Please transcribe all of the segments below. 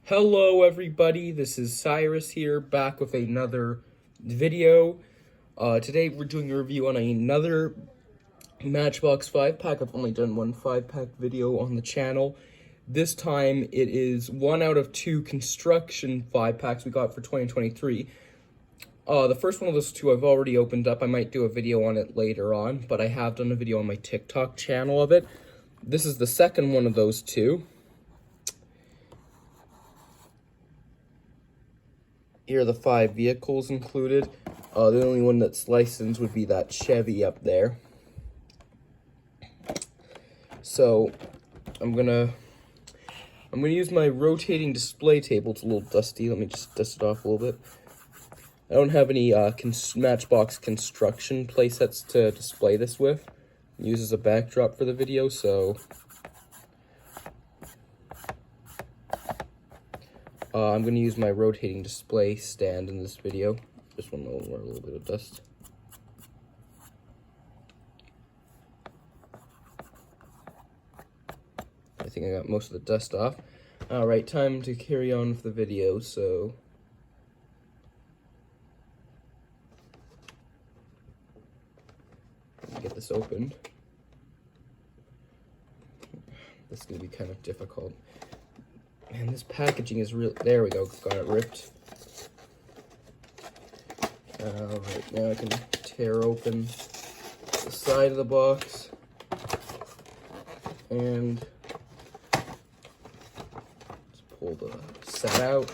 Hello everybody, this is Cyrus here, back with another video. Today we're doing a review on another Matchbox 5-pack. I've only done one 5-pack video on the channel. This time it is 1 out of 2 construction 5-packs we got for 2023. The first one of those two I've already opened up. I might do a video on it later on, but I have done a video on my TikTok channel of it. This is the second one of those two. Here are the 5 vehicles included. The only one that's licensed would be that Chevy up there. So I'm gonna use my rotating display table. It's a little dusty. Let me just dust it off a little bit. I don't have any Matchbox construction playsets to display this with. Use as a backdrop for the video, so I'm going to use my rotating display stand in this video. This one will wear a little bit of dust. I think I got most of the dust off. Alright, time to carry on with the video, so get this opened. This is going to be kind of difficult. Man, this packaging is real. There we go, got it ripped. Alright, now I can tear open the side of the box. And let's pull the set out.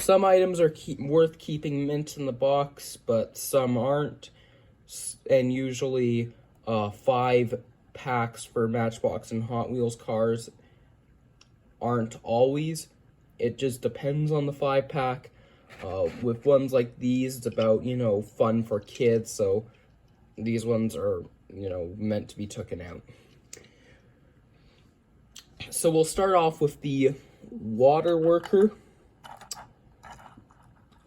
Some items are worth keeping mint in the box, but some aren't. And usually 5 packs for Matchbox and Hot Wheels cars aren't always. It just depends on the 5-pack. With ones like these, it's about, fun for kids, so these ones are, meant to be taken out. So we'll start off with the water worker.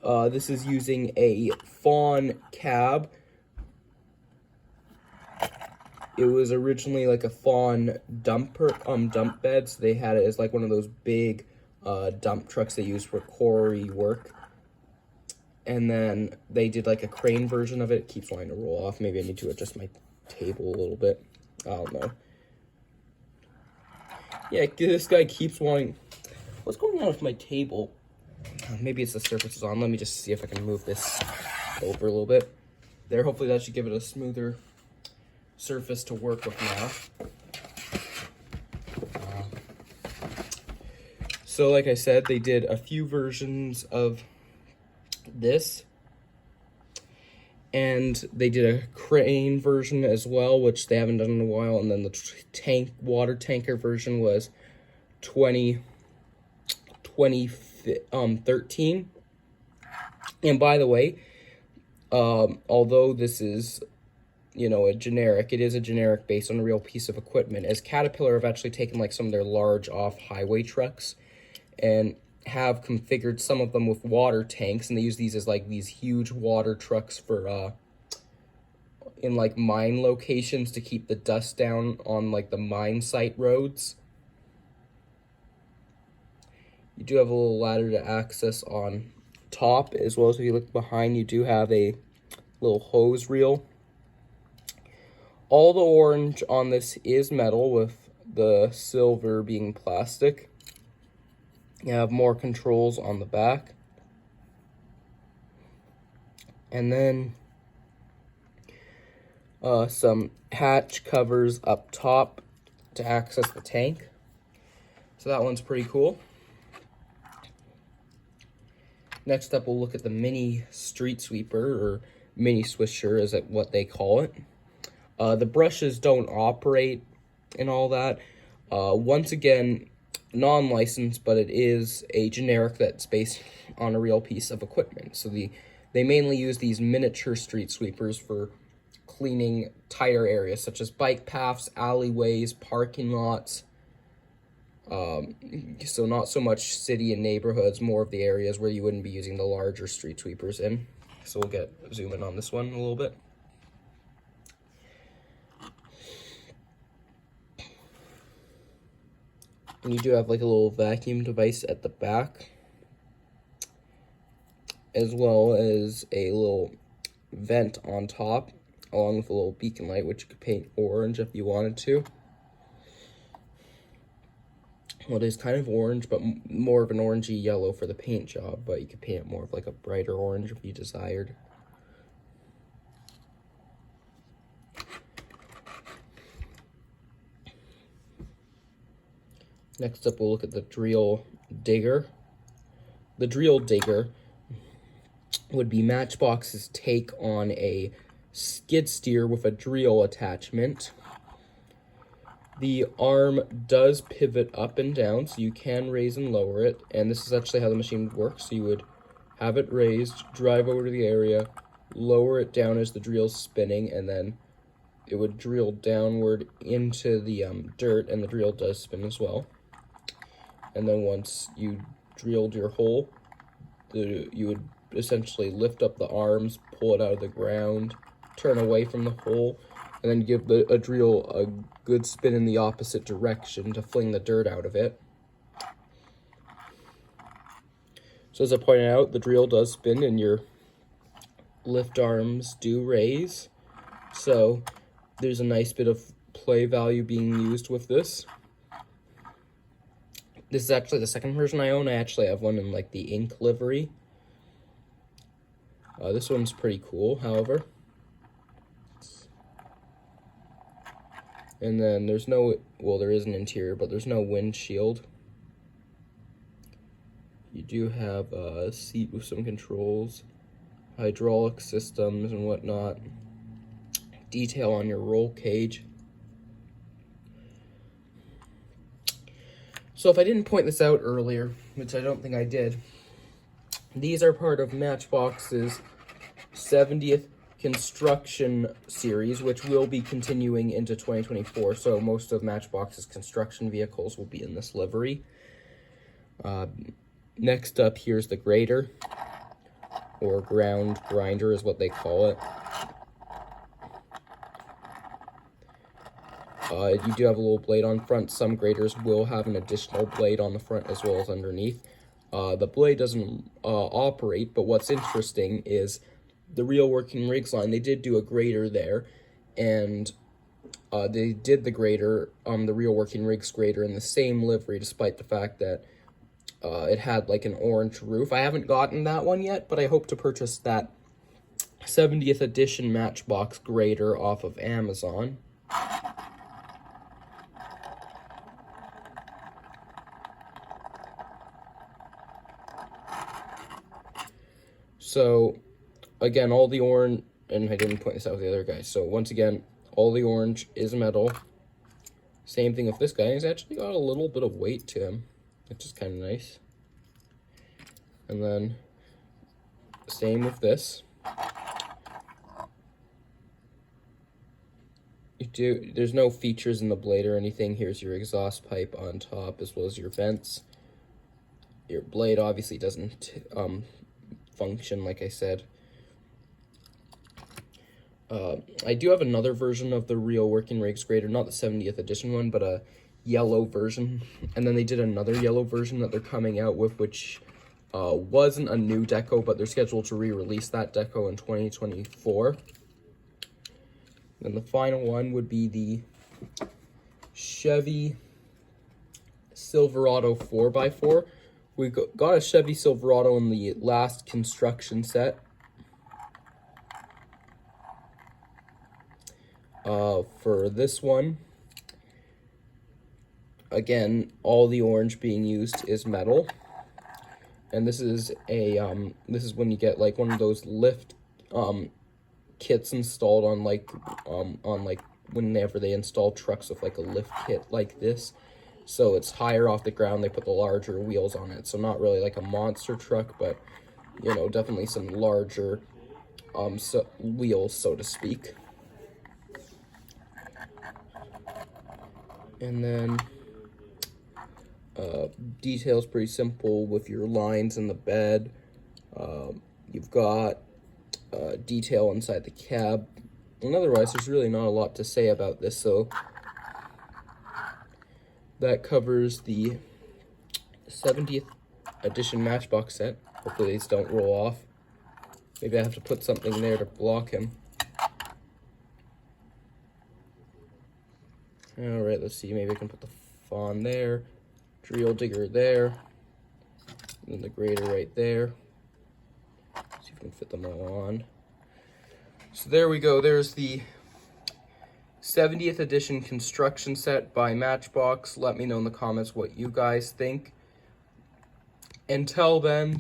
This is using a fawn cab. It was originally like a fawn dump bed, so they had it as like one of those big dump trucks they use for quarry work. And then they did like a crane version of it. It keeps wanting to roll off. Maybe I need to adjust my table a little bit. I don't know. Yeah, this guy keeps wanting... What's going on with my table? Maybe it's the surface is on. Let me just see if I can move this over a little bit. There, hopefully that should give it a smoother surface to work with now. So like I said, they did a few versions of this. And they did a crane version as well, which they haven't done in a while. And then the water tanker version was 2013. And by the way, although this is, a generic, it is a generic based on a real piece of equipment, as Caterpillar have actually taken like some of their large off-highway trucks and have configured some of them with water tanks, and they use these as like these huge water trucks for in like mine locations to keep the dust down on like the mine site roads. You do have a little ladder to access on top as well, so if you look behind, you do have a little hose reel. All the orange on this is metal, with the silver being plastic. You have more controls on the back. And then some hatch covers up top to access the tank. So that one's pretty cool. Next up, we'll look at the mini street sweeper, or mini swisher is what they call it. The brushes don't operate and all that. Once again, non-licensed, but it is a generic that's based on a real piece of equipment. So they mainly use these miniature street sweepers for cleaning tighter areas, such as bike paths, alleyways, parking lots. So not so much city and neighborhoods, more of the areas where you wouldn't be using the larger street sweepers in. So we'll zoom in on this one a little bit. And you do have like a little vacuum device at the back, as well as a little vent on top, along with a little beacon light, which you could paint orange if you wanted to. Well, it is kind of orange, but more of an orangey yellow for the paint job, but you could paint it more of like a brighter orange if you desired. Next up, we'll look at the drill digger. The drill digger would be Matchbox's take on a skid steer with a drill attachment. The arm does pivot up and down, so you can raise and lower it, and this is actually how the machine would work. So you would have it raised, drive over to the area, lower it down as the drill's spinning, and then it would drill downward into the dirt, and the drill does spin as well. And then once you drilled your hole, you would essentially lift up the arms, pull it out of the ground, turn away from the hole, and then give a drill a good spin in the opposite direction to fling the dirt out of it. So as I pointed out, the drill does spin and your lift arms do raise. So there's a nice bit of play value being used with this. This is actually the second version I own. I actually have one in like the ink livery. This one's pretty cool, however. And then there's no, well, there is an interior, but there's no windshield. You do have a seat with some controls, hydraulic systems and whatnot, detail on your roll cage. So if I didn't point this out earlier, which I don't think I did, these are part of Matchbox's 70th construction series, which will be continuing into 2024. So most of Matchbox's construction vehicles will be in this livery. Next up, here's the grader, or ground grinder is what they call it. You do have a little blade on front. Some graders will have an additional blade on the front as well as underneath. The blade doesn't operate, but what's interesting is the Real Working Rigs line, they did do a grader there, and they did the grader, the Real Working Rigs grader in the same livery, despite the fact that it had like an orange roof. I haven't gotten that one yet, but I hope to purchase that 70th edition Matchbox grader off of Amazon. So, again, all the orange, and I didn't point this out with the other guy, so once again, all the orange is metal. Same thing with this guy. He's actually got a little bit of weight to him, which is kind of nice. And then, same with this. There's no features in the blade or anything. Here's your exhaust pipe on top, as well as your vents. Your blade obviously doesn't function, like I said. I do have another version of the Real Working Rigs grader, not the 70th edition one, but a yellow version. And then they did another yellow version that they're coming out with, which wasn't a new deco, but they're scheduled to re-release that deco in 2024. And the final one would be the Chevy Silverado 4x4. We got a Chevy Silverado in the last construction set. For this one, again, all the orange being used is metal. And this is a this is when you get like one of those lift kits installed on like whenever they install trucks with like a lift kit like this. So it's higher off the ground, they put the larger wheels on it. So not really like a monster truck, but, you know, definitely some larger wheels, so to speak. And then details pretty simple with your lines in the bed. You've got detail inside the cab. And otherwise, there's really not a lot to say about this, so That covers the 70th edition Matchbox set. Hopefully these don't roll off. Maybe I have to put something there to block him. Alright, let's see. Maybe I can put the fawn there, drill digger there, and then the grader right there. See if we can fit them all on. So there we go. There's the 70th edition construction set by Matchbox. Let me know in the comments what you guys think. Until then,